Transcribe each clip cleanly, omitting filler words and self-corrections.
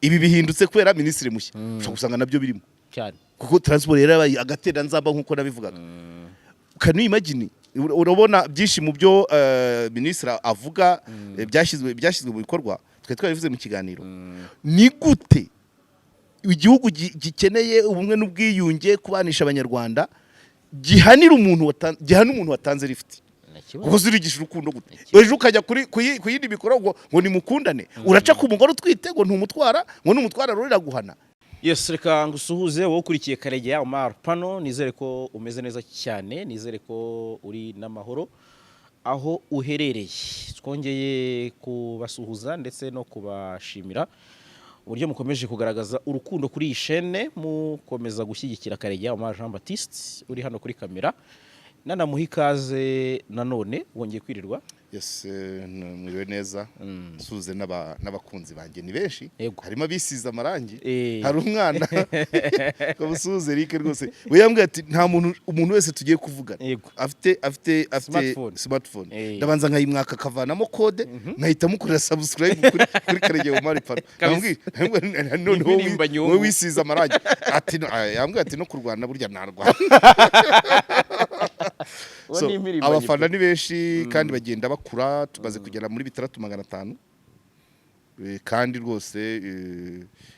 ibi bihindutse kubera ministre mushya ushobora gusanga nabyo birimo cyane kuko transport yarabaye agatera nzamba nkuko nabivugaga can you imagine urabona byinshi mu byo ministre avuga byashyizwe mu bikorwa twe twabivuze mu kiganiro ni gute igihugu gikeneye ubumwe n'ubwiyunge kubanisha abanyarwanda gihana umuntu watanze lift kuko zirigisha urukundo gute ejo ukajya ku yindi mikoro ngo nimukundane uraca ku mugore utwite ngo ntumutwara ngo numutwara rurira guhana. Yes, reka ngusuhuze wowe ukurikiye Karegeya Omar Pano, nizere ko umeze neza cyane, nizere ko uri n'amahoro aho uherereye. Twongeye kubasuhuza ndetse no kubashimira uburyo mukomeje kugaragaza urukundo kuri iyi chaîne, mukomeza gushyigikira Karegeya Omar Jean Baptiste uri hano kuri kamera. Nanamuha ikaze nanone wongeye kwirirwa. Yes, mwiriwe neza. Suze n'abakunzi banjye ni benshi. Harimo abisiza amarangi. Hari umwana ko busuze Eric rwose. We yambwiye ati nta umuntu wese tugiye kuvugana. Afite smartphone. Ndabanza nkayimwaka kavanamo code nkahita mukorera subscribe kuri Karegeya Omar Pano. None wowe wisiza amarangi. Ati yambwiye ati no kurwana burya narwana. So, abafana ni benshi kandi bagenda bakura tumaze kugera muri 6500 kandi rwose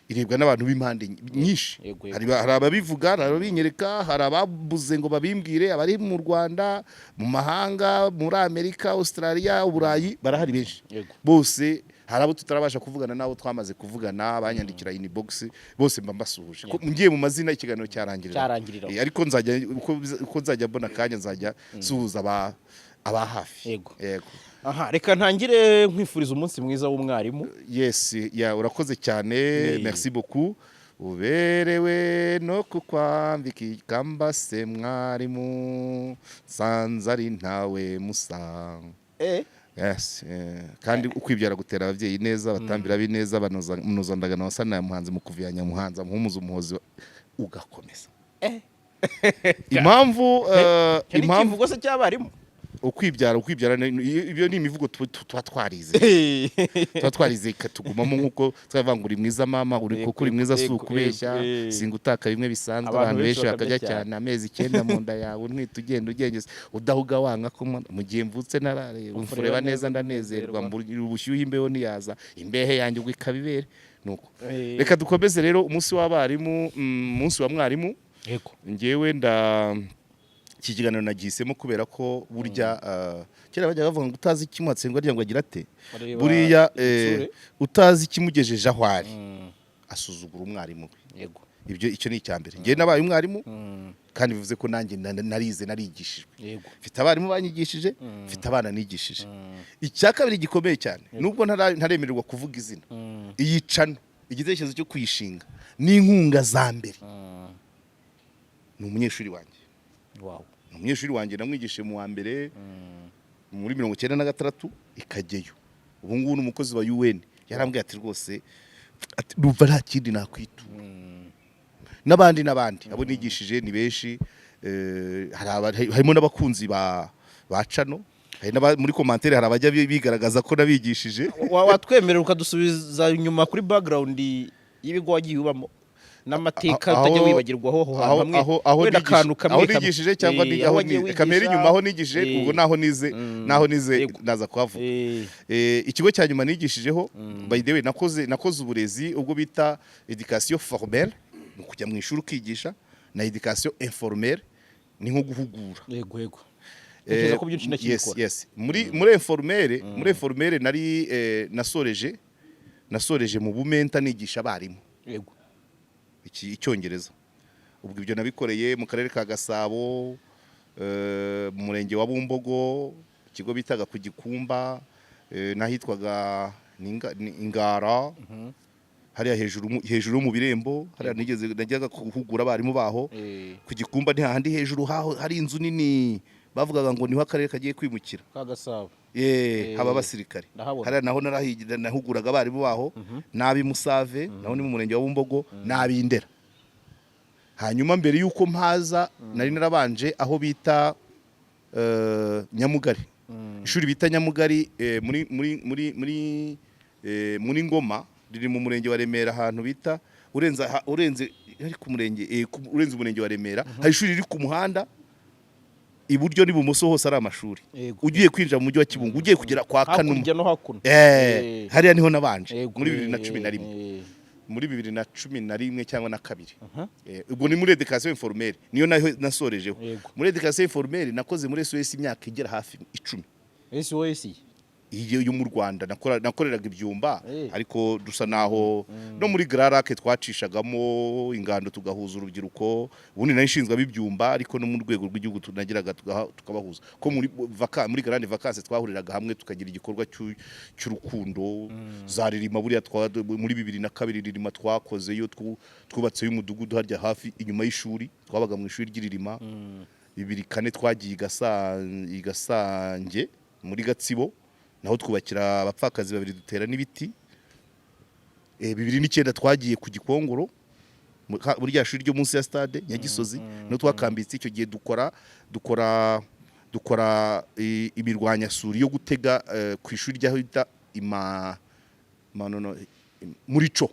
irebwa n'abantu b'impande nyinshi. Hari ababivuga, hari ababinyereka, hari ababuze ngo babimbwire, abari mu Rwanda, mu mahanga, muri Amerika, Australia, Uburayi, barahari benshi. Bose hari abo tutarabasha kuvugana nabo twamaze kuvugana banyandikira inbox bose mba mbasuhuje ngiye mu mazina ikiganiro cyarangirira ariko nzajya uko nzajya mbona kanya nzajya suhuza aba hafi. Yego aha reka ntangire nkwifuriza umunsi mwiza w'umwarimu. Yes ya urakoze cyane. Merci beaucoup. Uberewe no kukwambika ikamba se mwarimu sanzari ntawe musa. Yes, kandi ukwibyara gutera abavyeyi neza batambira bineza banozandagana wasana muhanzi mu kuviyanya muhanza muhumuza umuhozi ugakomeza. Impamvu impamvu se cyabarimu ukwibyara ibyo ni imivugo twatwarize katugumamo nkuko twavangura mwiza mama uri kuri mwiza sukubeshya singutaka bimwe bisanzwe abantu benshi bakajya cyane amezi 9 mu nda yawe ntwite ugenda ugengeze udahuga wanga ko mu gihe mvutse narare umfureba neza ndanezerwa ubushyuhe imbeho niyaza imbehe yanjye ugikabibere nuko reka dukomeze rero umunsi w'abarimu umunsi wa mwarimu. Ngewe ikiganiro nagisemo kubera ko burya kera bajya bavuga ngo utazi ikimuhatse ngo arya ngo agira ate buriya utazi ikimugejeje aho ari asuzugura umwarimu. Ibyo icyo ni icyambere. Ngiye nabaye umwarimu kandi bivuze ko nanjye narize narigishijwe. Mfite abarimu banyigishije, mfite abana nigishije. Icyakabiri gikomeye cyane nubwo ntaremererwa kuvuga izina iyicano igitekerezo cyo kuyishinga n'inkunga za mbere ni umunyeshuri wanjye. Umunyeshuri wanjye namwigishije mu wa mbere muri 1996 ikageyo. Ubu ngubu n'umukozi wa UN yarambwiye ati rwose numva nta kindi nakwitura. N'abandi abo nigishije ni benshi. Harimo n'abakunzi ba cano muri commentaire hari abajya bigaragaza ko nabigishije. Watwemerera ukadusubiza inyuma kuri background y'ibigo wagiye ubamo n'amateka utajya wibagirwa aho nigishije cyangwa aho kamera inyuma aho nigishije ubwo naho nize naza kuhavuga. Ikigo cya nyuma nigishijeho by the way nakoze uburezi ubwo bita education formelle mu kujya mu ishuri ukigisha na education informelle ni nko guhugura. Yego yes muri informelle nari nasoreje mu bumenta nigisha abarimu icyongereza. Ubwo ibyo nabikoreye mu karere ka Gasabo mu murenge wa Bumbogo ikigo bitaga ku Gikumba nahitwaga Ingara hariya hejuru mu birembo hariya najyaga kuhugura abarimu baho ku Gikumba ni handi hejuru hari inzu nini bavugaga ngo niho akarere kagiye kwimukira ka Gasabo. Haba abasirikare hariya naho nahuguraga abarimu baho nabi Musave naho ni mu murenge wa Bumbogo nabi Ndera. Hanyuma mbere yuko mpaza nari narabanje aho bita Nyamugari. Ishuri bita Nyamugari muri Ngoma riri mu murenge wa Remera ahantu bita urenze umurenge wa Remera hari ishuri riri ku muhanda iburyo n'ibumoso hose ari amashuri ugiye kwinjira mu mujyi wa Kibungo ugiye kugera kwa Kanuma hariya niho nabanje muri 2011 muri 2011 cyangwa na kabiri ubwo ni muri education informelle niyo nasorejeho muri education informelle nakoze muri SOS imyaka igera hafi 10 SOS yo mu Rwanda nakoreraga ibyumba ariko dusa naho no muri Grarake twacishagamo ingando tugahuza urubyiruko ubundi narishinzwe abibyumba ariko no mu rwego rw'igihugu tunagiraga tukabahuza ko muri grande vacances twahuriraga hamwe tukagira igikorwa cy'urukundo zaririma buriya muri 2002 ririma twakoze yo twubatse y'umudugudu harya hafi inyuma y'ishuri twabaga mu ishuri ry'iririma 2004 twagiye igasange muri Gatsibo naho twubakira abapfakazi babiri dutera n'ibiti 2009 twagiye ku Gikongoro burya shuri ryo munsi ya stade Nyagisozi no twakambitse icyo gihe dukora imirwanyasuri yo gutega ku ishuri ryaho bita muri co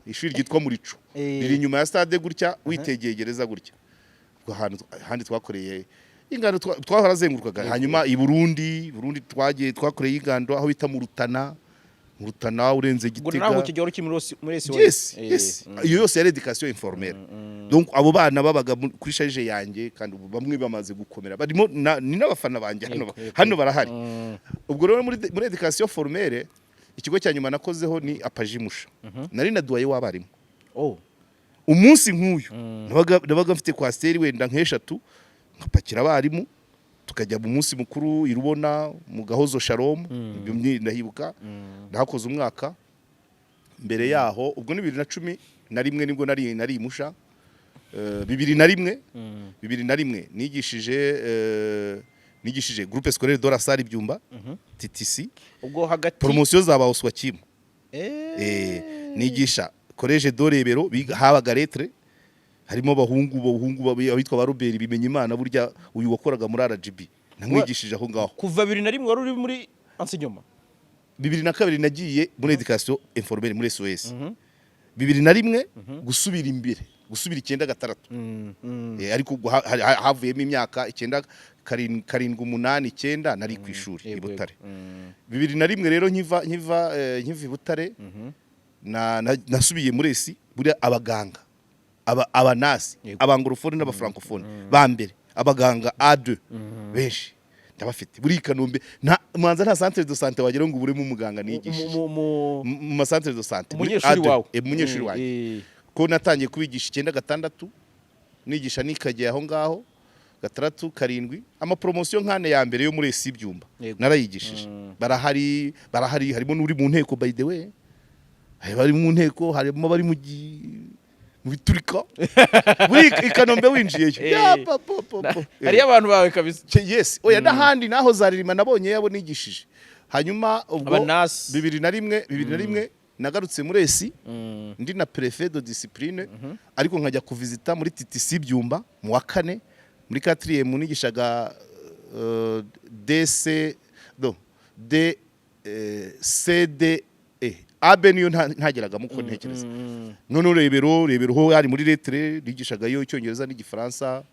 ishuri ryitwa muri co riri inyuma ya stade gutya witegeye gereza gutya handi twakoreye ingando twaharazengurukaga hanyuma i Burundi twakoreye ingando aho bita mu Rutana urenze Gitega naho kigero muri SOS iyo yose yari education informelle donc abo bana babaga kuri charge yanjye kandi bamwe bamaze gukomera barimo ni n'abafana banje hano barahari ubwo rero muri education formelle ikigo cya nyuma nakozeho ni apajimusha nari naduaye w'abarimu umunsi nk'uyu nabaga mfite kwasteri wenda nk'eshatu nkapakira abarimu tukajya mu munsi mukuru irubona mu Gahozo Shalom ndahibuka nahakoze umwaka mbere yaho ubwo ni 2011 nibwo nari musha 2001 nigishije groupe scolaire de la Salle Byumba TTC ubwo hagati promotion zaba Oswakimu nigisha collège d'Orebero habaga lettre harimo abahungu abitwa ba Robert bimenye Imana burya uyu wakoraga muri RGB namwigishije aho ngaho kuva 2001 wari uri muri enseignement 2002 nagiye muri education informelle muri SOS 2001 gusubira imbere gusubira 9 ariko havuyemo imyaka 9 karindwi 8 9 nari ku ishuri i Butare 2001 rero nkiva i Butare nasubiye muri esi burya abaganga abanasi abangorofone n'abafrancofone bambere abaganga A2 benshi ndabafite buri Kanombe manza nta centre de santé wagera ngo uburemo umuganga nigishije mu centre de santé umunyeshuri wawe ko natangiye kubigisha 9 nigisha nikajye aho ngaho 6 7 ama promotion nkane ya mbere yo muri esi byumba narayigishije barahari harimo n'uri mu nteko by the way bari mu nteko harimo bari mu biturika buri Kanombe winjiyeyo hari abantu bawe kabisa yes oya n'ahandi naho zaririma nabonye yabo nigishije hanyuma ubwo 2001 nagarutse muri esi ndi na préfet de discipline ariko nkajya kuvisita muri TTC Byumba mu wa 4 muri 4e nigishaga CDE abe niyo ntageraga muko ntekereza none rebero ho yari muri lettre nigishaga yo icyongereza n'igifaransa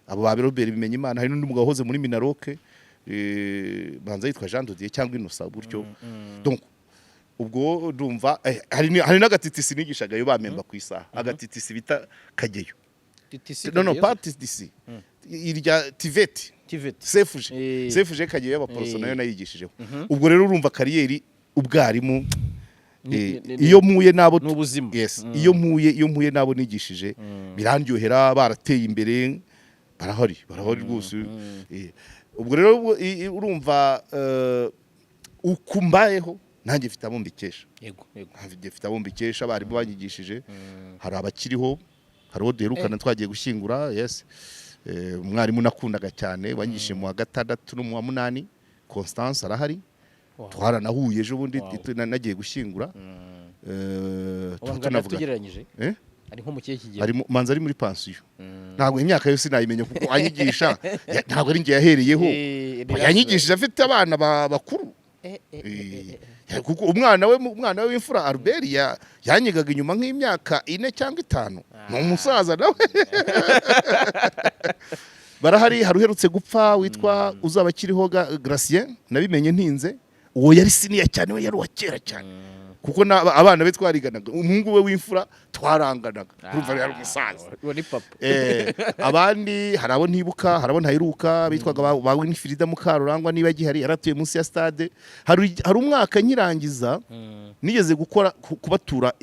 abo ba Robert bimenye Imana hari n'undi mugabo hoze muri Minaroke banza yitwa Jean Dodier cyangwa Innocent buryo donc ubwo ndumva hari n'agatitisi nigishaga yo bamemba ku isaha agatitisi bita Kageyo no pas TTC irya Tiveti Sefuje Kageyo y'abaporso nayo nayigishijeho ubwo rero urumva kariyeri ubwarimu iyo muye nabo n'ubuzima yes iyo muye nabo nigishije birandyohera barateye imbere barahari rwose ubwo rero urumva ukumbayeho nanjye mfite abo mbikesha mfite abo mbikesha bari banyigishije hari abakiriho hari oderukana twagiye gushyingura yes umwarimu nakundaga cyane wanyigishije mu wa 6 no mu wa 8 Constance arahari twaranahuye ejo bundi nagiye gushyingura tugereranyije ari nko mu kihe kigero ari manza ari muri pension ntabwo imyaka yose nayimenya kuko anyigisha ntabwo ari ngiye yahereyeho yanyigishije afite abana bakuru kuko umwana we w'imfura Albert yanyigaga inyuma nk'imyaka 4 cyangwa 5 ni umusaza nawe barahari haruherutse gupfa witwa uzaba kiriho Gracien nabimenye ntinze uwo yari siniya cyane we yari wa kera cyane kuko abana be twariganaga umuhungu we w'imfura twaranganaga urumva yari umusaza wari papa abandi harabo ntibuka harabo ntayiruka bitwaga ba Winfrida Mukarurangwa niba gihari yaratuye munsi ya stade hari umwaka nkirangiza nigeze gukora kubatura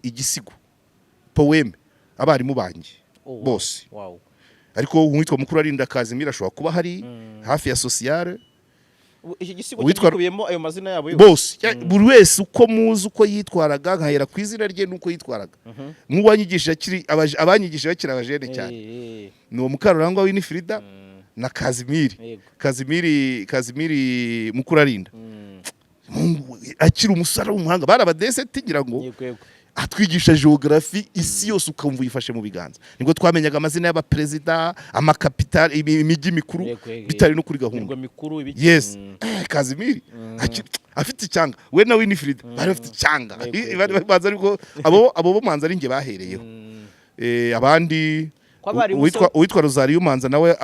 igisigo poeme abarimu banjye bose ariko uwitwa mukuru arinda Kazimira ashobora kuba hari hafi ya sociale iki gisigo cyikubiyemo ayo mazina yabo bose buri wese uko muzi uko yitwaraga nkahera ku izina rye nuko yitwaraga nk'uwanyigisha kiri abanyigisha bakira abajene cyane ni uwo Mukarurangwa w'Inifrida na Kazimiri mukuru arinda akiri umusara w'umuhanga barabadeseti ngira ngo atwigisha geography isi yose ukumva yifashe mu biganza nibwo twamenyaga amazina y'abaperezida amakapitali imijyi mikuru bitari no kuri gahunda yes Kazimiri afite icyanga we na Winifrida bari bafite icyanga baza ariko abo manza ari nge bahereyeho abandi witwa Rosario Manza nawe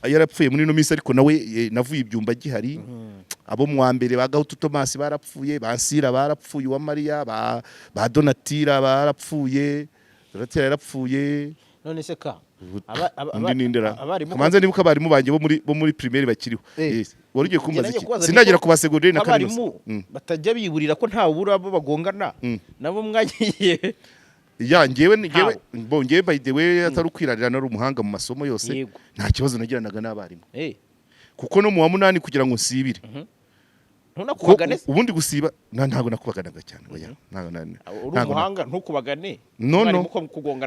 yarapfuye muri no minsi ariko nawe navuye ibyumba gihari abo mu wa mbere bagahutu Thomas barapfuye bansira barapfuye wa Maria ba Donatira barapfuye Donatira yarapfuye none se ka kamanze nibuka abarimu banje bo muri primaire bakiriho wari ugiye kumbaza iki sinagira ku basegonderi na kaminuza batajya biburira ko nta bura abo bagongana nabo mwagiye ngewe by the way atari ukwirarira nari umuhanga mu masomo yose nta kibazo nagiranaga n'abarimu kuko no mu wa 8 kugira ngo nsibire ntunakubagane ubundi gusiba ntago nakubaganaga cyane oya ntago umuhanga ntukubagane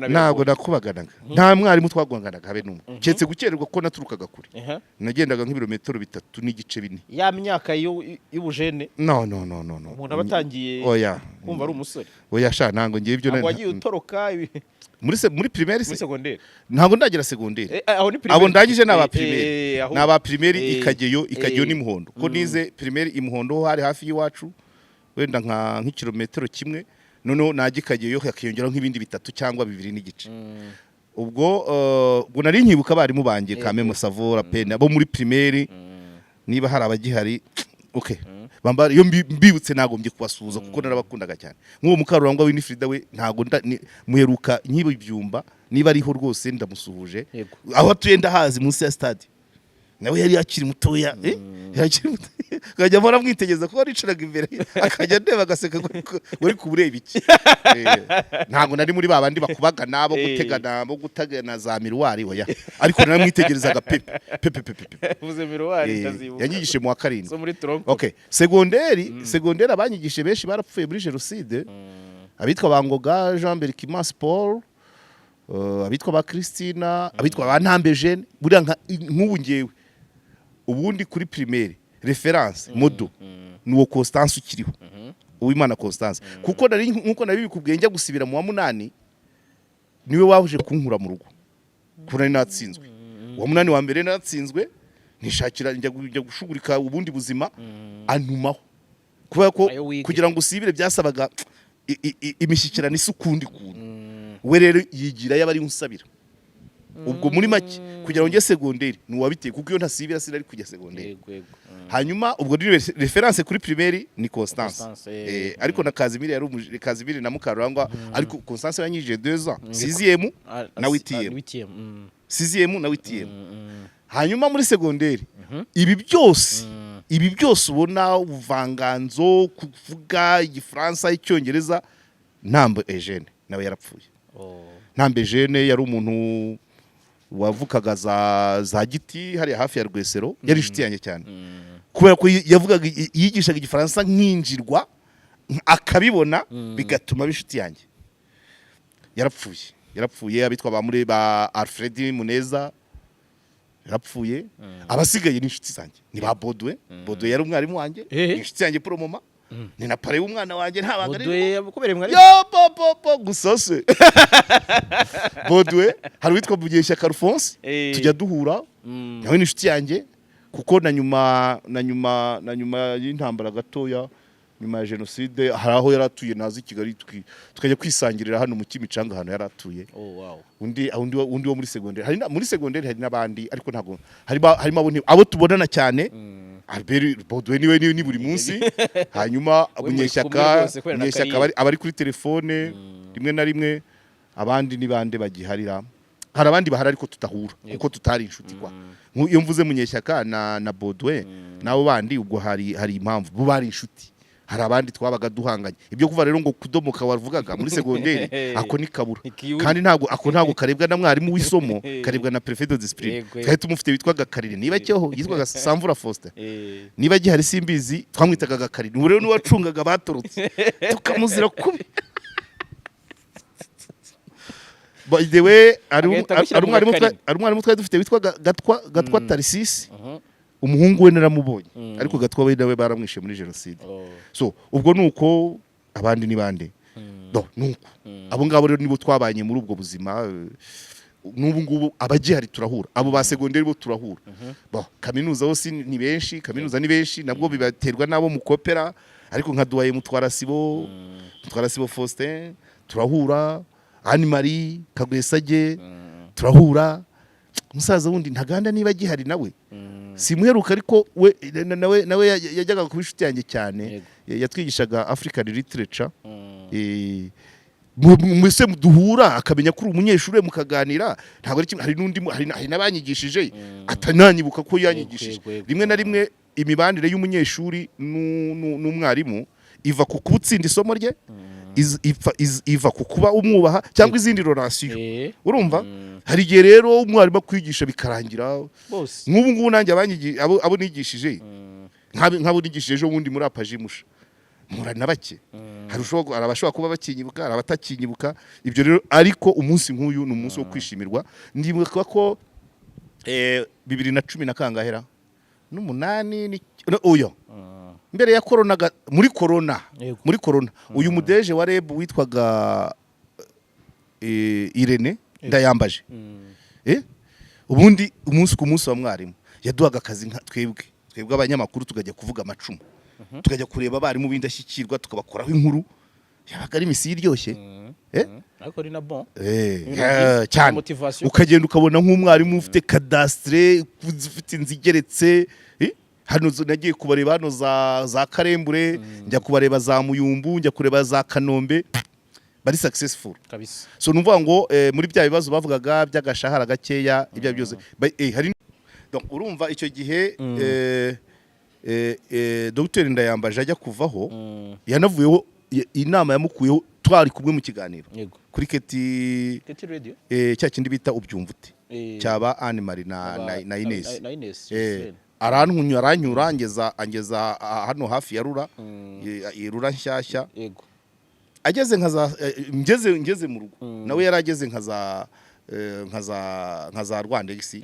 ntago nakubaganaga nta mwarimu twagonganaga habe numwe cyetse gukererwa ko naturukaga kure nagendaga nk'ibirometero 3 n'igice 4 ya myaka y'ubujene no umuntu abatangiye kumva ari umusore oya sha ntango ngiye ibyo wagiye utoroka muri primaire muri secondaire ntago ndagira secondaire abo ndangije n'aba primaire ikageyo ni muhondo ko nize primaire imuhondo hari hafi y'iwacu wenda nk'ikilometero kimwe none nagikageyo hakiyongeraho nk'ibindi 3 cyangwa 2 n'igice ubwo nari nkibuka abarimu banjye Kamemo Savora Pene abo muri primaire niba hari abagihari okay bambara iyo mbibutse nagombye kubasuhuza kuko narabakundaga cyane nk'uwo Mukarurangwa w'Inifrida we ntago muheruka nkibo ibyumba niba ariho rwose ndamusuhuje aho tuyenda hazi munsi ya stade nawe yari yakiri mutoya kajya mora mwitegeza ko aricaraga imbere akajya ndeba agaseka uri kubureba iki ntago nari muri babandi bakubaga nabo gutegana bo gutagana za miruwari oya ariko naramwitegerezaga pepe uvuze miruwari ndazibuka yanyigishe mu wa 7 so muri tronco okay secondaire abanyigishe benshi barapfuye muri jenoside abitwa Bangoga Jean Berkimas Paul abitwa ba Christina abitwa ba Ntambe Jeanne buri nk'ubu ngewe ubundi kuri primaire reference modo nuwo Constance ukiriho uwimana Constance kuko nari nkuko nabibikubwiye njya gusibira mu wa 8 niwe wahuje kunkura mu rugo kuri natsinzwe wa 8 wa mbere natsinzwe nishakira njya gushugurika ubundi buzima antumaho kubera ko kugira ngo usibire byasabaga imishyikirano isukundi kuntu we rero yigira yabari unsabira ubwo muri make kugira ngo nge secondaire nuwabiteye kuko iyo ntasibira sinari kujya secondaire hanyuma ubwo reference kuri primaire ni Constance ariko na Kazimiri na Mukarurangwa ariko Constance yanyije 2 ans 6e na 8e hanyuma muri secondaire ibi byose ubona ubuvanganzo kuvuga igifaransa icyongereza Ntambe Eugene nawe yarapfuye Ntambe Eugene yari umuntu wavukaga za giti hari hafi ya Rwesero yari inshuti yanjye cyane kubera ko yavugaga yigishaga igifaransa nkinjirwa akabibona bigatuma bishuti yanjye yarapfuye abitwa ba muri ba Alfred Muneza yarapfuye abasigaye ni inshuti zanjye ni ba Bodwe yari umwarimu wanjye inshuti yanjye promoma ni na pare umwana wanjye ntabanga ari kubereye mwari yo gusose Bodwe hari witwa Bugesha Alphonse tujya duhura nawe ni inshuti yanjye kuko na nyuma y'intambara gatoya nyuma ya jenoside hari aho yaratuye nazi Kigali tukajya kwisangirira hano mu Kimicanga hano yaratuye. Undi wo muri segonderi muri segonderi hari nabandi ariko ntago harimo abo tubonana cyane. Albert Baudouin niwe ni buri munsi hanyuma Munyeshyaka abari kuri telefone rimwe na rimwe abandi ni bande bagiharira hari abandi bahari ariko tutahura kuko tutari inshuti kwa iyo mvuze Munyeshyaka na Baudouin nabo bandi ubwo hari impamvu bo bari inshuti hari abandi twabaga duhanganye ibyo kuva rero ngo kudomoka wavugaga muri segonderi ako ni kabura kandi ntago karebwa na mwarimu w'isomo karebwa na prefet de discipline twari tumufite witwaga Karire niba cyoho yitwaga Samvura Faustin niba gihari simbizi twamwitaga Karire ubu rero ni wacungaga batorotse tukamuzira kubi by the way ari umwarimu twari dufite witwaga Gatwa Tarisisi umuhungu we naramubonye ariko Gatwa we nawe baramwishe muri jenoside. So ubwo nuko abandi ni bande nuko abo ngabo rero nibo twabanye muri ubwo buzima n'ubu ngubu abagihari turahura abo ba segonderi bo turahura kaminuza hose ni benshi kaminuza ni benshi nabwo bibaterwa nabo mukopera ariko nka duwaye Mutwara Sibo Faustin turahura Anne Marie Kagwesage turahura umusaza wundi ntaganda niba gihari nawe simuheruka ariko we nawe yajyaga kuba inshuti yanjye cyane yatwigishaga African literature mwese duhura akamenya ko uri umunyeshuri mukaganira ntabwo ari kimwe hari nabanyigishije atananyibuka ko yanyigishije rimwe na rimwe imibanire y'umunyeshuri n'umwarimu iva ku kubutsinda isomo rye iva ku kuba umwubaha cyangwa izindi relation urumva hari igihe rero umwarimu akwigisha bikarangira nk'ubu ngubu nanjye abo nigishije nk'abo nigishije ejo bundi muri apajimusha murana bake hari abashobora kuba bakinyibuka hari abatakinyibuka ibyo rero ariko umunsi nk'uyu ni umunsi wo kwishimirwa ndibuka ko 2010 na kangahera n'umunani oyo mbere ya muri corona uyu mudeje wa REB witwaga Irene Ndayambaje ubundi umunsi ku munsi wa mwarimu yaduhaga akazi nka twebwe abanyamakuru tukajya kuvuga amacumu tukajya kureba abarimu b'indashyikirwa tukabakoraho inkuru yabaga ari misi iryoshye ariko ari na bon cyane ukagenda ukabona nk'umwarimu ufite cadastre ufite inzigeretse hano nagiye kubareba hano za Karembure njya kubareba za Muyumbu njya kureba za Kanombe bari successful kabisa. So numva ngo muri bya bibazo bavugaga by'agashahara gakeya ibyo byose hari donc urumva icyo gihe Dr Ndayambaje ajya kuvaho yanavuyeho inama yamukuyeho twari kumwe mu kiganiro kuri Keti radio cya kindi bita ubyumvute cyaba Anne Marie na Ines aranyura angeza hano hafi ya Rura nshyashya ageze ngeze mu rugo nawe yarageze nka za Rwandex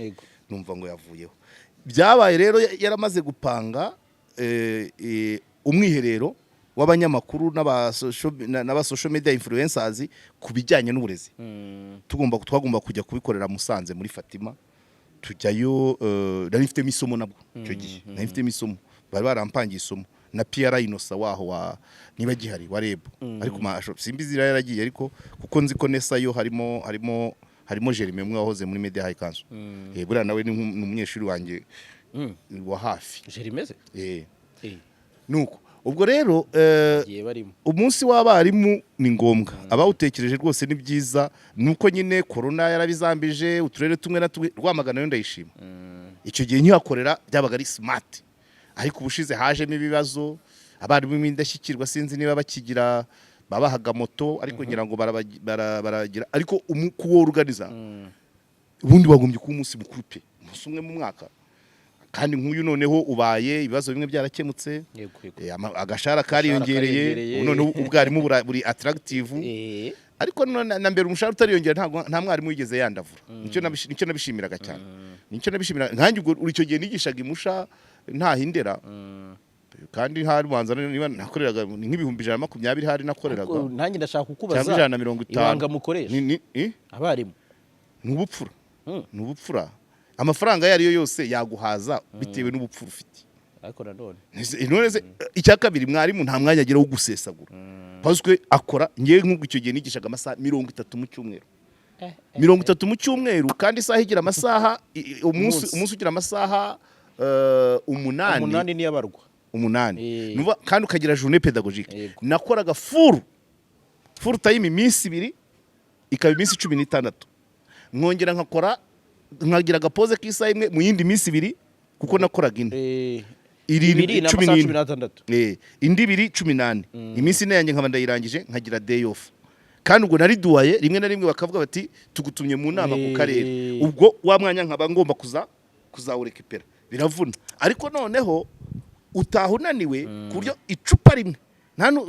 numva ngo yavuyeho byabaye rero yaramaze gupanga umwiherero w'abanyamakuru n'aba social media influencers kubijyanye n'uburezi twagomba kujya kubikorera Musanze muri Fatima tujyayo nari mfite misomo nabwo cyo gihe nari mfite misomo bari barampangiye isomo na Pierre Inosa waho niba gihari wa REB ariko simbizira yaragiye ariko kuko nzi ko nesa yo harimo Jeremy Mwe wahoze muri Media High Council buriya nawe ni umunyeshuri wanjye wa hafi Jeremy nuko ubwo rero umunsi w'abarimu ni ngombwa abawutekereje rwose ni byiza nuko nyine corona yarabizambije uturere tumwe na tumwe Rwamagana yo ndayishima icyo gihe ntihakorera byabaga ari smart ariko ubushize hajemo ibibazo abarimu b'indashyikirwa sinzi niba bakigira babahaga moto ariko ngira ngo baragira ariko kuworganiza ubundi bagombye kuba umunsi mukuru pe umunsi umwe mu mwaka kandi nk'uyu noneho ubaye ibibazo bimwe byarakemutse agashara kariyongereye noneho ubwarimu buri attractive ariko na mbere umushahara utariyongera nta mwarimu wigeze yandavura nicyo nabishimiraga cyane nkanjye ubwo icyo gihe nigishaga imusha nta hindera kandi hari ubanza niba nakoreraga nk'ibihumbi 120 hari nakoreraga nanjye ndashaka kukubaza 150 ibanga mukoresha abarimu n'ubupfura amafaranga yari yo yose yaguhaza bitewe n'ubupfura ufite ariko nanone none icya kabiri mwarimu nta mwanya agira wo gusesagura paswe akora ngiye nk'ubwo icyo gihe nigishaga amasaha 30 mu cyumweru 30 mu cyumweru kandi isaha igira amasaha umunsi ugira amasaha umunani ni yabarwa nuva kandi ukagira journée pédagogique nakoraga full time iminsi 2 ikaba iminsi 16 nkongera nkakora nkagira agapoze k'isaha imwe mu yindi minsi 2 kuko nakoraga ine indi 18 iminsi ine yanjye nkaba ndayirangije nkagira day off kandi ubwo nari duwaye rimwe na rimwe bakavuga bati tugutumye mu nama ku karere ubwo wa mwanya nkaba ngomba kuzawurekipera biravuna ariko noneho utahunaniwe ku buryo icupa rimwe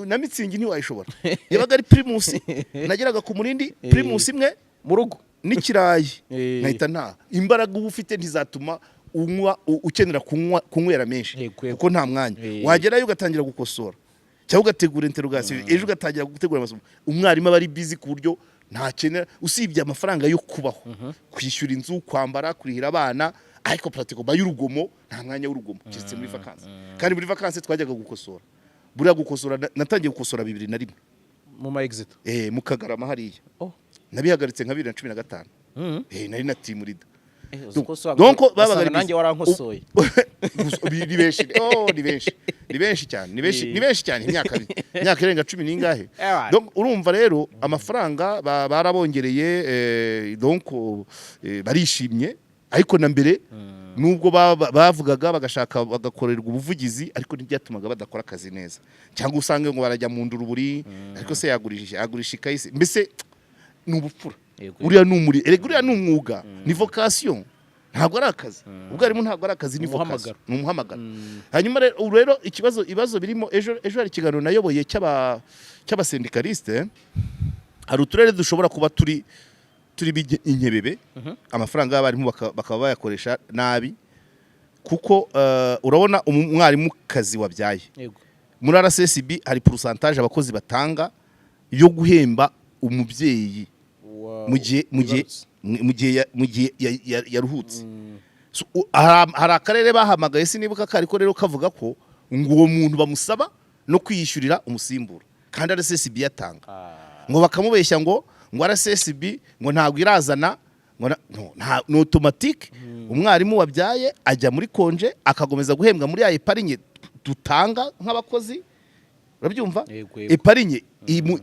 na mitsingi ntiwayishobora yabaga ari primus nageraga ku murindi primus imwe mu rugo n'ikirayi nkahita nta imbaraga uba ufite ntizatuma unywa ukenera kunywera menshi kuko nta mwanya wagerayo ugatangira gukosora cyangwa ugategura interrogation ejo ugatangira gutegura amasomo umwarimu aba ari busy ku buryo ntakenera usibye amafaranga yo kubaho kwishyura inzu kwambara kurihira abana ariko pratico y'urugomo nta mwanya w'urugomo cyitse muri vacances kandi muri vacances twajyaga gukosora buriya gukosora natangiye gukosora 2001 mu ma exit mu Kagarama hariya nabihagaritse nka 2015 nari na team leader donc babaga nanjye warankosoye ni benshi cyane imyaka irenga 10 ningahe donc urumva rero amafaranga barabongereye donc barishimye ariko na mbere nubwo bavugaga bagashaka bagakorerwa ubuvugizi ariko ntibyatumaga badakora akazi neza cyangwa usange ngo barajya mu nduruburi ariko se yagurisha ikayise mbese n'ubupfura uriya n'umuri uriya n'umwuga ni vocation ntabwo ari akazi ubwarimu ntabwo ari akazi ni vocation ni umuhamagaro hanyuma rero ibibazo birimo ejo hari ikiganiro nayoboye cy'abasendikaliste hari uturere dushobora kuba turi inkebebe amafaranga y'abarimu bakaba bayakoresha nabi kuko urabona umwarimukazi wabyaye muri RSSB hari pourcentage abakozi batanga yo guhemba umubyeyi mu gihe yaruhutse hari akarere bahamagaye sinibuka kariko rero kavuga ko ngo uwo muntu bamusaba no kwiyishyurira umusimbura kandi RSSB yatanga ngo bakamubeshya ngo RSSB ngo ntabwo irazana no automatique umwarimu wabyaye ajya muri konje akagomeza guhembwa muri ya epargne dutanga nk'abakozi urabyumva epargne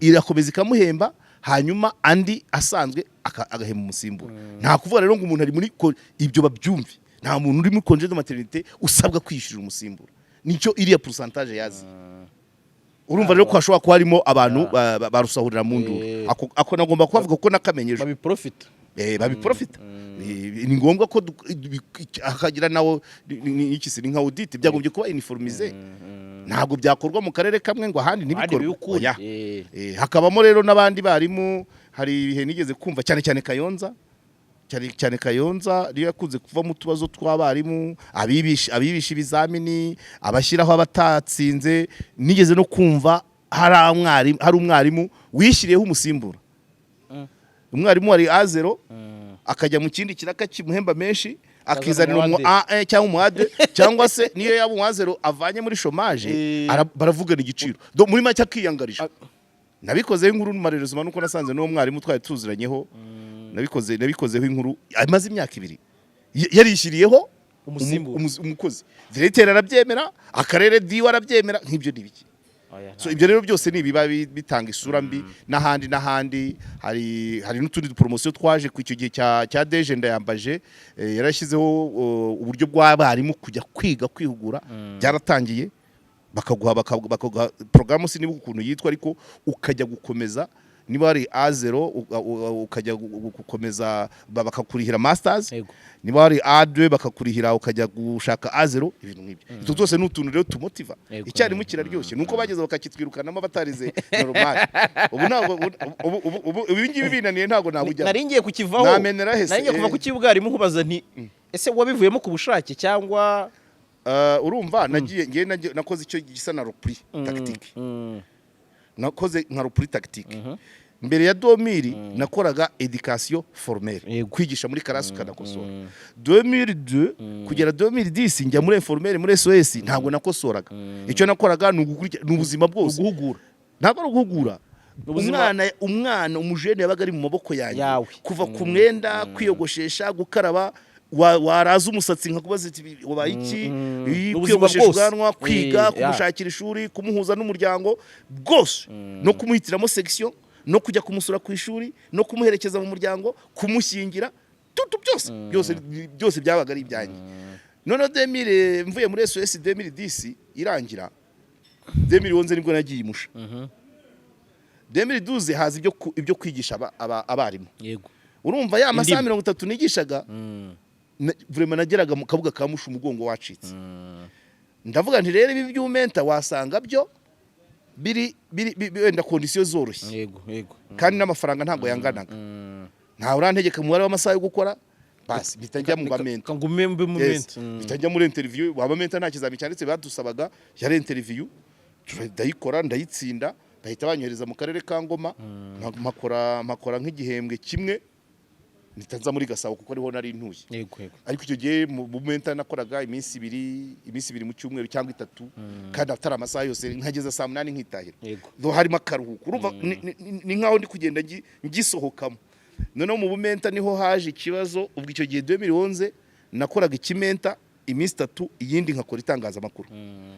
irakomeza ikamuhemba hanyuma andi asanzwe agahema umusimbura nta kuvuga rero ngo umuntu ari muri ibyo babyumve nta muntu uri muri congé de maternité usabwa kwishyurira umusimbura nicyo iriya pourcentage yazi urumva rero ko hashobora kuba harimo abantu barusahurira mu nduru ako nagomba kubavuga ko nakamenyeje babiprofita ni ngombwa ko akagira nawo n'ikisi nka audit byagombye kuba uniformize ntabwo byakorwa mu karere kamwe ngo ahandi ntibikorwa hakabamo rero n'abandi barimu hari ibihe nigeze kumva cyane Kayonza niyo yakunze kuva mu tubazo tw'abarimu abibisha ibizamini abashyiraho abatatsinze nigeze no kumva hari umwarimu wishyiriyeho umusimbura umwarimu wari A0 akajya mu kindi kiraka kimuhemba menshi akizanira umu A1 cyangwa umu A2 cyangwa se niyo yaba umu A0 avanye muri chômage baravugana igiciro muri make akiyangarije nabikozeho inkuru n'amarerezuma nuko nasanze n'uwo mwarimu twari tuziranyeho nabikozeho inkuru amaze imyaka 2 yarishyiriyeho umukozi directeur arabyemera akarere diwa arabyemera nk'ibyo nibiki so ibyo rero byose ni biba bitanga isura mbi n'ahandi hari n'utundi promotion twaje ku icyo gihe cya deje ndayambaje yarashyizeho uburyo bw'abarimu kujya kwihugura byaratangiye bakaguha programme sinibuka ukuntu yitwa ariko ukajya gukomeza niba ari A0 ukajya gukomeza bakakurihira masters niba ari A2 bakakurihira ukajya gushaka A0 ibintu nk'ibyo icyo cyose n'utuntu rero tumotiva icyarimo kiraryoshye nuko bageze bakakitwirukanamo batarize normal ubu ntabwo ibingibi binaniye ntabwo nabujya nari ngiye kukivaho nari ngiye kuva ku kibwarimu kubaza nti ese wabivuyemo ku bushake cyangwa urumva nagiye nakoze icyo gisa na repris tactique nakoze nka repris tactique mbere ya 2000 nakoraga education formelle kwigisha muri karasi ukanakosora 2002 kugera 2010 njya muri informelle muri SOS ntabwo nakosoraga icyo nakoraga ni ubuzima bwose guhugura ntabwo ari guhugura umwana umujene yabaga ari mu maboko yanjye kuva ku mwenda kwiyogoshesha gukaraba waraza umusatsi nkakubaza ati wabaye iki kwiyogoshesha ubwanwa kwiga kumushakira ishuri kumuhuza n'umuryango bwose no kumuhitiramo section no kujya kumusura ku ishuri no kumuherekeza mu muryango kumushyingira byose byabaga ari ibyanjye none 2000 mvuye muri SOS 2010 irangira 2011 nibwo nagiye imusha 2012 haza ibyo kwigisha abarimu yego urumva ya masaha 30 nigishaga vraiment nageraga mu kabuga ka musha umugongo wacitse ndavuga nti rero ibi by'umenta wasanga byo biri wenda condition zoroshye yego kandi n'amafaranga ntago yanganaga nta urantegeka mu w'amasaha yo gukora basi bitajya mu bamenta ngumembe mu menta bitajya muri interview wabamenta nta kizami cyanditse badusabaga yari interview ndayikora ndayitsinda bahita banyohereza mu karere ka Ngoma makora nk'igihembwe kimwe nitanza muri Gasabo kuko ariho nari ntuye yego ariko icyo gihe mu menta nakoraga iminsi ibiri mu cyumweru cyangwa 3 kandi atari amasaha yose nkageza saa 8 nkitahira do harimo akaruhuko urumva ni nkaho ndi kugenda ngisohokamo none mu bumenta niho haje ikibazo ubwo icyo gihe 2011 nakoraga ikimenta iminsi 3 iyindi nkakora itangazamakuru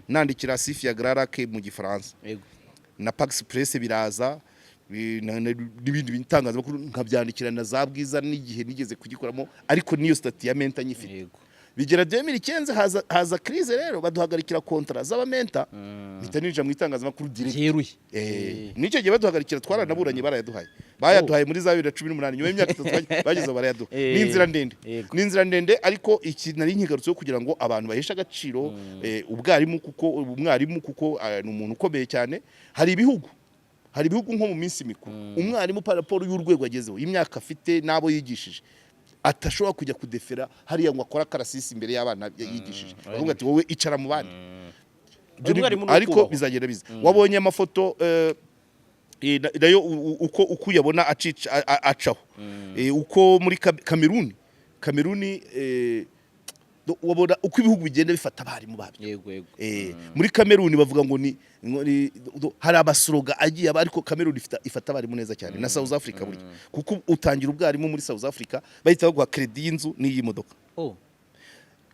nandikira Sifia Grarake mu Gifaransa na Pax Press biraza n'ibindi bitangazamakuru nkabyandikira na za Bwiza n'igihe nigeze kugikoramo ariko niyo stati ya menta nyifite bigera 2015 haza crise rero baduhagarikira contrat z'abamenta bitanije mu itangazamakuru direct nicyo gihe baduhagarikira twaranaburanye bayaduhaye muri za 2018 nyuma y'imyaka 3 bageze barayaduha n'inzira ndende ariko iki nari nkigarutse kugira ngo abantu bahesha agaciro ubwarimu kuko umwarimu kuko ni umuntu ukomeye cyane hari ibihugu nko mu minsi mikuru umwarimu paraporo y'urwego agezeho imyaka afite nabo yigishije atashobora kujya kudefera hariya ngo akora karasisi imbere y'abana yigishije avuga ati wowe icara mu bandi ariko bizagenda biza wabonye amafoto nayo uko yabona acaho uko muri Kameruni wabona uko ibihugu bigenda bifata abarimu babyo muri Kameruni bavuga ngo hari abasoroga agiye ariko Kameruni ifata abarimu neza cyane na South Africa burya kuko utangira ubwarimu muri South Africa bahita baguha credit y'inzu n'iyi modoka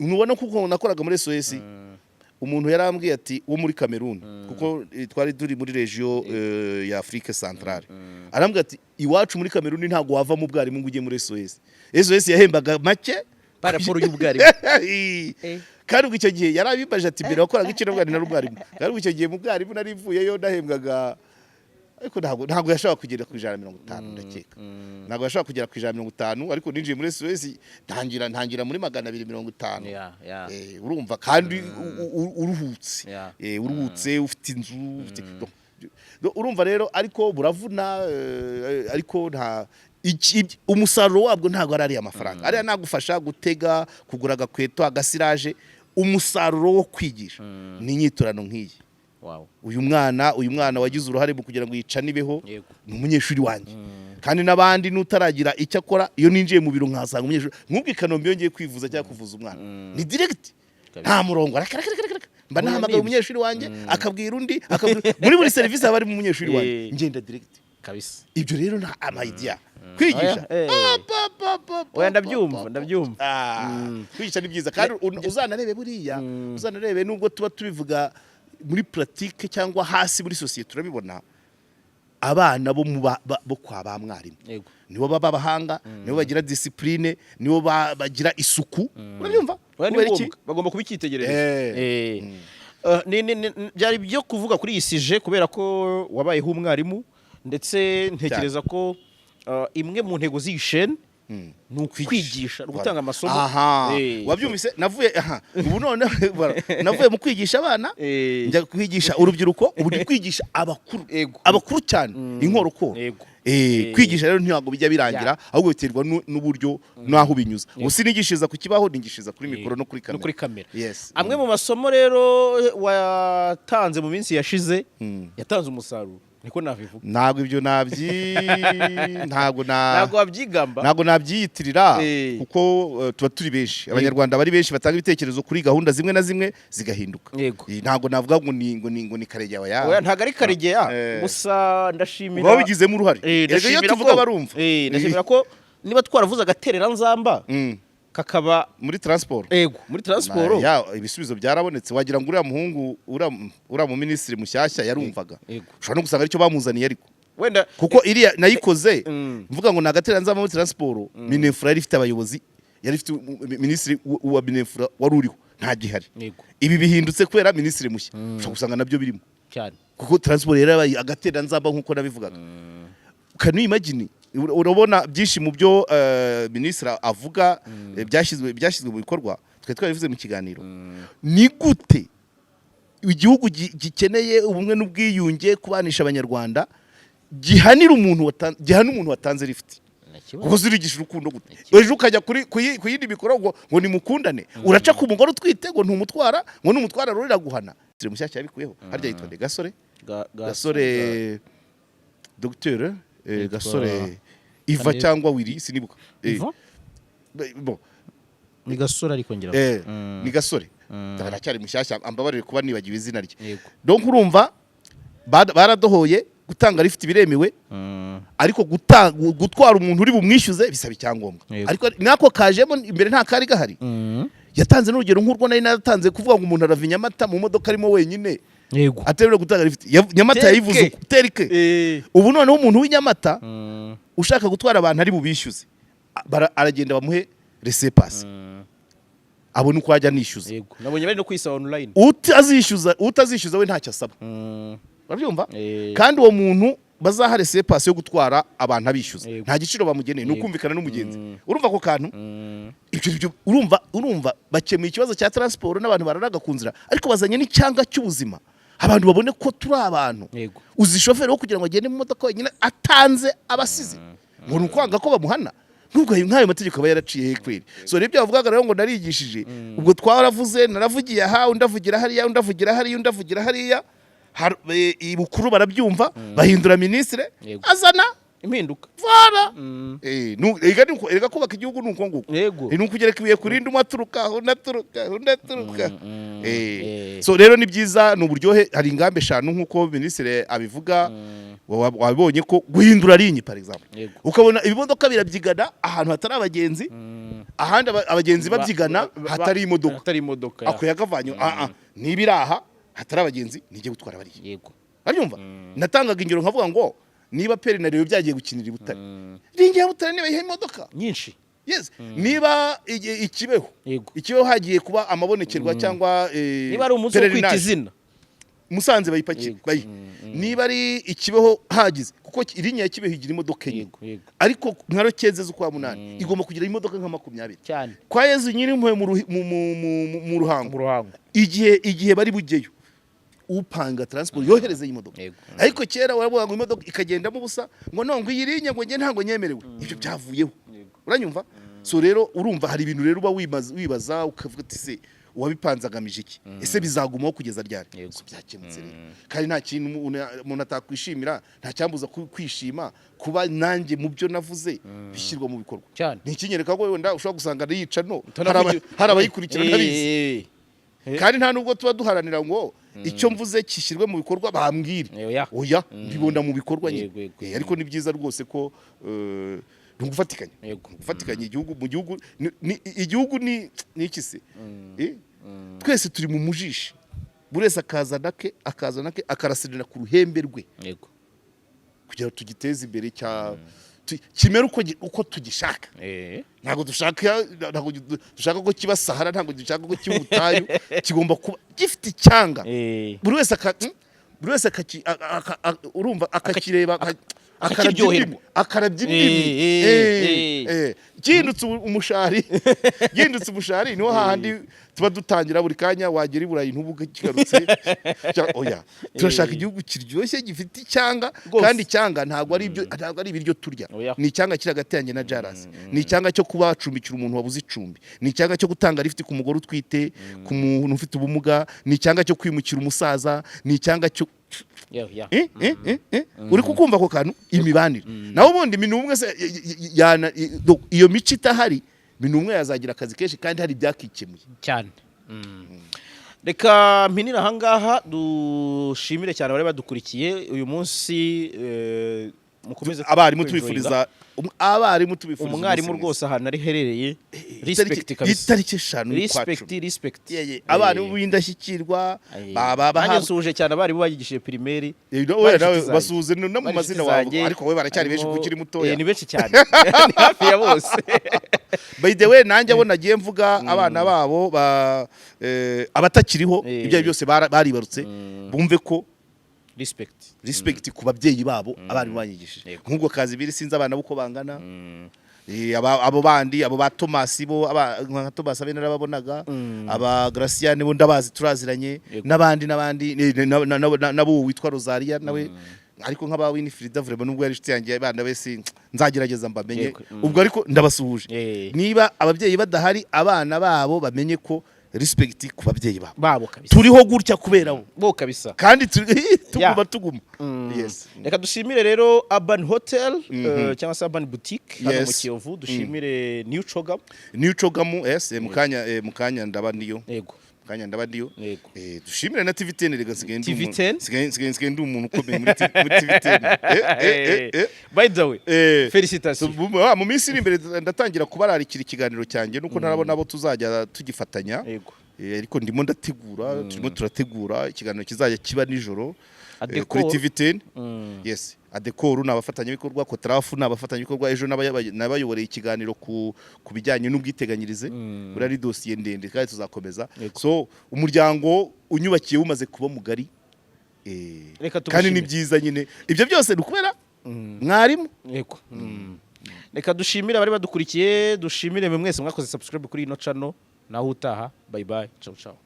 nubona kuko nakoraga muri SOS umuntu yarambwiye ati wo muri Kameruni kuko twari turi muri region ya Afrique Centrale arambwiye ati iwacu muri Kameruni ntago wava mu bwarimu ngo ujye muri SOS yahembaga make paraporo y'ubwarimu kandi icyo gihe yarabibaje ati mbere wakoraga iki n'ubwarimu na rubwarimu kandi icyo gihe mu bwarimu narivuyeyo ndahembwaga ariko ntabwo yashaka kugera ku 150 ndakeka ntabwo yashaka kugera ku 150 ariko ninjiye muri SOS ntangira muri 250 urumva kandi uruhutse ufite inzu urumva rero ariko buravuna ariko nta umusaruro wabwo ntago ari amafaranga ariya nagufasha gutega kugura agakweto agasiraje umusaruro wo kwigisha ni inyiturano nk'iyi uyu mwana wagize uruhare mu kugira ngo yicanibeho ni umunyeshuri wanjye kandi nabandi nutaragira icyo akora iyo ninjiye mu biro nkasanga umunyeshuri nk'ubwo Kanombe yongeye kwivuza cyangwa kuvuza umwana ni direct nta murongo mba nahamagaye umunyeshuri wanjye akabwira undi muri buri service aba ari mu munyeshuri wanjye ngenda direct kabisa ibyo rero nta idea kwigisha oya ndabyumva kwigisha ni byiza kandi uzanarebe buriya uzanarebe nubwo tuba tubivuga muri pratique cyangwa hasi muri societe turabibona abana bo kwa ba mwarimu nibo baba bahanga nibo bagira discipline nibo bagira isuku urabyumva bagomba kubikitegereza byari byo kuvuga kuri iyi sije kubera ko wabayeho umwarimu ndetse ntekereza ko imwe mu ntego z'ishene ni ukwigisha gutanga amasomo wabyumvise ubu none navuye mu kwigisha abana njya kwigisha urubyiruko ubu ndi kwigisha abakuru cyane inkorokoro kwigisha rero ntabwo bijya birangira ahubwo biterwa n'uburyo naho binyuza gusa nigishiriza ku kibaho nigishiriza kuri mikoro no kuri kamera amwe mu masomo rero watanze mu minsi yashize yatanze umusaruro niko nabivuga ntabwo ibyo ntabwo wabyigamba ntabwo nabyiyitirira kuko tuba turi benshi abanyarwanda bari benshi batanga ibitekerezo kuri gahunda zimwe na zimwe zigahinduka ntabwo navuga ngo ni Karegeya oya ntabwo ari Karegeya gusa ndashimira babigizemo uruhare iyo tuvuga barumva ndashimira ko niba twaravuze agaterera nzamba kakaba muri transport muri transport ibisubizo byarabonetse wagira ngo uriya muhungu uriya mu ministre mushyashya yarumvaga ushobora no gusanga aricyo bamuzaniye ariko wenda kuko iriya nayikoze mvuga ngo nagaterera nzamba muri transport Minefura yari ifite abayobozi yari ifite ministre wa Minefura wari uriho nta gihari ibi bihindutse kubera ministre mushya ushobora gusanga nabyo birimo cyane kuko transport yari agaterera nzamba nkuko nabivugaga can you imagine urabona byinshi mu byo ministre avuga byashyizwe mu bikorwa twarivuze mu kiganiro ni gute igihugu gikeneye ubumwe n'ubwiyunge kubanisha abanyarwanda gihana umuntu watanze lift kuko zirigisha urukundo gute ejo ukajya ku yindi mikoro ngo nimukundane uraca ku mugore utwite ngo ntumutwara ngo numutwara rurira guhana mushyashya yabikuyeho harya yitwa gasore docteur gasore Iva cyangwa Wiri sinibuka ni gasore ariko ngira ni gasore ndaracyari mushyashya ambabarire kuba nibagiwe izina rye donc urumva baradohoye gutanga lift biremewe ariko gutwara umuntu uri bumwishyuze bisaba icyangombwa ariko nako kajemo imbere nta kari gahari yatanze n'urugero nk'urwo nari natanze kuvuga ngo umuntu arava Nyamata mu modoka arimo wenyine atemerewe gutanga lift Nyamata yayivuze terike ubu noneho umuntu w'Inyamata ushaka gutwara abantu ari bubishyuze aragenda bamuhe laissez-passer abone uko ajya nishyuza nabonye bari no kwisaba online utazishyuza we ntacyo asaba urabyumva kandi uwo muntu bazaha laissez-passer yo gutwara abantu abishyuza nta giciro bamugeneye nukumvikana n'umugenzi urumva ko kantu ibyo urumva bakemuye ikibazo cya transport n'abantu bararaga ku nzira ariko bazanye n'icyanga cy'ubuzima abantu babone ko turi abantu uzi shoferi wo kugira ngo agende mu modoka wenyine atanze abasize ngo nukwanga ko bamuhana nubwo nk'ayo mategeko aba yaraciye kweri so nibyo bavugaga rero ngo narigishije ubwo twaravuze naravugiye aha undavugira hariya undavugira hariya undavugira hariya ibukuru barabyumva bahindura ministre azana impinduka vara ega kubaka igihugu nuko nguko nuko ugereka ibiye kurinda umaturuka unaturuka so rero ni byiza n'uburyohe hari ingambe 5 nkuko ministre abivuga wabonye ko guhindura linye par exemple ukabona ibimodoka birabyigana ahantu hatari abagenzi ahandi abagenzi babyigana hatari imodoka ako yagavanyo nibiraha hatari abagenzi nijye gutwara bari aryumva natangaga ingero nkavuga ngo niba peri na rero byagiye gukinira Butare ringi ya Butare niba imodoka nyinshi niba ikibeho hagiye kuba amabonekerwa cyangwa niba ari umunsi wo kwita izina Musanze bayipakiye niba ari ikibeho hagize kuko irinya ya Kibeho igira imodoka enye ariko nkaro cyezeze kwa munani igomba kugira imodoka nka 20 cyane kwa Yezu nyiri impuye mu ruhango igihe bari bugeyo upanga transport yohereze imodoka ariko kera waravuga ngo imodoka ikagendamo busa ngo nongo iyirinya ngo nge ntango nyemerewe ibyo byavuyeho uranyumva so rero urumva hari ibintu rero uba wibaza ukavuga ati se uwabipanze agamije iki ese bizagumaho kugeza ryari byakemutse rero kandi nta kintu umuntu atakwishimira nta cyambuza kwishima kuba nanjye mu byo navuze bishyirwa mu bikorwa ni ikinyereka ko wenda ushobora gusanga yica no hari abayikurikirana nabizi kandi nta nubwo tuba duharanira ngo icyo mvuze kishyirwe mu bikorwa bambwire oya mbibona mu bikorwa nyine ariko ni byiza rwose ko gufatikanya igihugu ni iki se twese turi mu mujishi buri wese akazana ke akarasirira ku ruhembe rwe kugira ngo tugiteze imbere kimera uko tugishaka ntabwo dushaka ko kiba Sahara ntabwo dushaka ko kiba ubutayu kigomba kuba gifite icyanga buri wese urumva akakireba akarabya indimi gihindutse umushari gihindutse umushari niho hahandi tuba dutangira buri kanya wagera i Burayi ntubuge kigarutse oya turashaka igihugu kiryoshye gifite icyanga kandi icyanga ntabwo ari ibiryo turya ni icyanga kiri hagati yanjye na Jaras ni icyanga cyo kuba wacumbikira umuntu wabuze icumbi ni icyanga cyo gutanga lift ku mugore utwite ku muntu ufite ubumuga ni icyanga cyo kwimukira umusaza ni icyanga cyo uri kukumva ko kantu imibanire naho ubundi minumwe se iyo mico itahari minumwe yazagira akazi kenshi kandi hari byakikemuye cyane. Reka mpinira ahangaha dushimire cyane bari badukurikiye uyu munsi mukomeze abarimu tubifuriza umwarimu rwose ahantu ari herereye respect kabisa itariki 5 respect abarimu b'indashyikirwa baba nsuje cyane abarimu bagigishije primaire basuze no mu mazina wabo ariko we baracyari benshi kukiri mutoya ni benshi cyane ni hafi ya bose by the way nanjye abo nagiye mvuga abana babo abatakiriho ibyo byose baribarutse bumve ko respect ku babyeyi babo abari banyigishije nk'ubwo kazi biri sinzi abana buko bangana abo bandi abo ba Thomas bo nka Thomas abe narababonaga aba Graciane bo ndabazi turaziranye n'abandi nabo witwa Rosaria nawe ariko nk'aba Winifrida vraiment nubwo yari inshuti yanjye abana bese nzagerageza mbamenye ubwo ariko ndabasuhuje niba ababyeyi badahari abana babo bamenye ko respect ku babyeyi babo kabisa turiho gutya kubera bo kabisa kandi tuguma yes. Reka dushimire rero Urban Hotel cyangwa se Urban Boutique hano mu Kiyovu dushimire New Chogam yes mukanya ndaba ndiyo yego kanya ndaba ndiyo dushimire na TV10 rega sigaye ndi umuntu ukomeye muri TV10 by the way felicitations mu minsi iri imbere ndatangira kubararikira ikiganiro cyanjye nuko ntarabona abo tuzajya tugifatanya ariko ndimo ndategura turimo turategura ikiganiro kizajya kiba nijoro kuri TV10 yes adekoru nabafatanya bikorwa ko trafu nabafatanya bikorwa ejo nabayoboreye ikiganiro ku bijyanye n'ubwiteganyirize burari dossier ndende kandi tuzakomeza so umuryango unyubakiye umaze kuba mugari kandi ni byiza nyine ibyo byose dukubera mwarimu yego reka dushimire abari badukurikiye dushimire mwese mwakoze subscribe kuri ino channel naho utaha bye bye ciao ciao